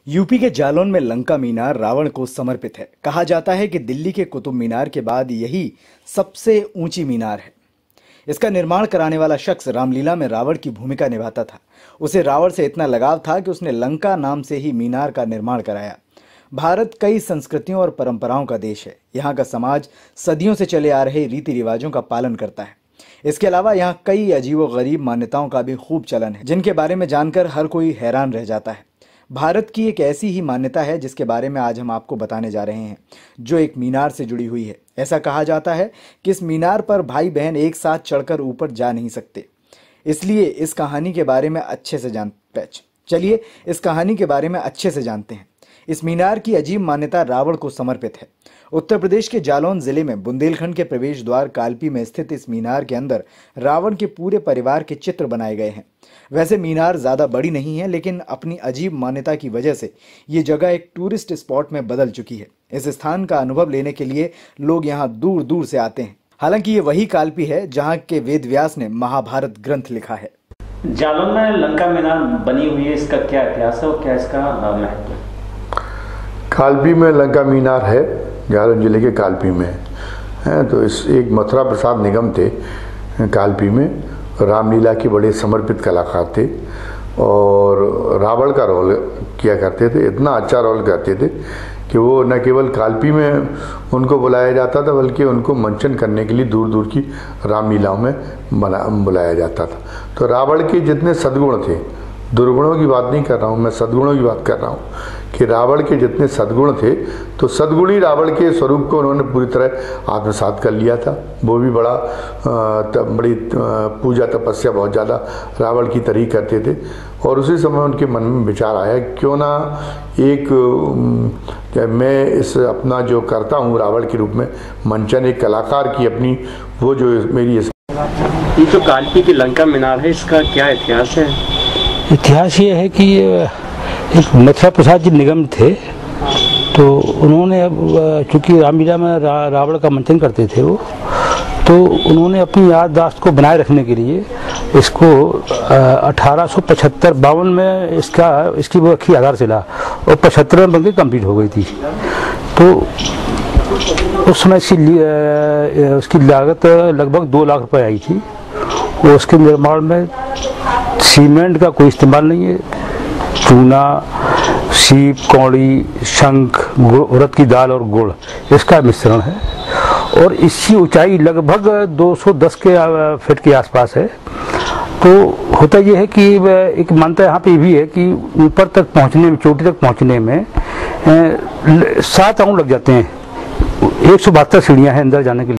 UP के जालौन में लंका मीनार रावण को समर्पित है। कहा जाता है कि दिल्ली के कुतुब मीनार के बाद यही सबसे ऊंची मीनार है। इसका निर्माण कराने वाला शख्स रामलीला में रावण की भूमिका निभाता था। उसे रावण से इतना लगाव था कि उसने लंका नाम से ही मीनार का निर्माण कराया। भारत कई संस्कृतियों और परंपराओं का देश है। यहाँ का समाज सदियों से चले आ रहे रीति रिवाजों का पालन करता है। इसके अलावा यहाँ कई अजीबोगरीब मान्यताओं का भी खूब चलन है, जिनके बारे में जानकर हर कोई हैरान रह जाता है। भारत की एक ऐसी ही मान्यता है जिसके बारे में आज हम आपको बताने जा रहे हैं, जो एक मीनार से जुड़ी हुई है। ऐसा कहा जाता है कि इस मीनार पर भाई बहन एक साथ चढ़कर ऊपर जा नहीं सकते। इसलिए इस कहानी के बारे में अच्छे से जानते हैं। इस मीनार की अजीब मान्यता रावण को समर्पित है। उत्तर प्रदेश के जालौन जिले में बुंदेलखंड के प्रवेश द्वार कालपी में स्थित इस मीनार के अंदर रावण के पूरे परिवार के चित्र बनाए गए हैं। वैसे मीनार ज्यादा बड़ी नहीं है, लेकिन अपनी अजीब मान्यता की वजह से ये जगह एक टूरिस्ट स्पॉट में बदल चुकी है। इस स्थान का अनुभव लेने के लिए लोग यहाँ दूर दूर से आते हैं। हालांकि ये वही कालपी है जहाँ के वेद व्यास ने महाभारत ग्रंथ लिखा है। जालौन में लंका मीनार बनी हुई है, इसका क्या इतिहास है और क्या इसका महत्व है? कालपी में लंका मीनार है, जालौन जिले के कालपी में है। तो इस एक मथुरा प्रसाद निगम थे कालपी में, रामलीला के बड़े समर्पित कलाकार थे और रावण का रोल किया करते थे। इतना अच्छा रोल करते थे कि वो न केवल कालपी में उनको बुलाया जाता था, बल्कि उनको मंचन करने के लिए दूर दूर की रामलीलाओं में बुलाया जाता था। तो रावण के जितने सद्गुण थे, दुर्गुणों की बात नहीं कर रहा हूँ मैं, सद्गुणों की बात कर रहा हूँ कि रावण के जितने सद्गुण थे, तो सद्गुणी रावण के स्वरूप को उन्होंने पूरी तरह आत्मसात कर लिया था। वो भी बड़ी पूजा तपस्या बहुत ज़्यादा रावण की तरह करते थे। और उसी समय उनके मन में विचार आया, क्यों ना मैं इस अपना जो करता हूँ रावण के रूप में मंचन, एक कलाकार की अपनी वो जो मेरी ये जो कालपी की लंका मीनार है, इसका क्या इतिहास है? इतिहास ये है कि एक मथुरा प्रसाद जी निगम थे, तो उन्होंने चूँकि रामलीला में रावण का मंथन करते थे वो, तो उन्होंने अपनी याददाश्त को बनाए रखने के लिए इसको 1875-52 में इसकी वो रखी आधारशिला, और 75 में बनकर कंप्लीट हो गई थी। तो उस समय उसकी लागत लगभग 2 लाख रुपए आई थी। और उसके निर्माण में सीमेंट का कोई इस्तेमाल नहीं है। चूना, सीप, कौड़ी, शंख, उड़द की दाल और गुड़, इसका मिश्रण है। और इसकी ऊंचाई लगभग 210 फीट के आसपास है। तो होता यह है कि एक मान्यता यहाँ पे भी है कि ऊपर तक पहुँचने में, चोटी तक पहुँचने में 7 राउंड लग जाते हैं। 172 सीढ़ियाँ हैं अंदर जाने के लिए।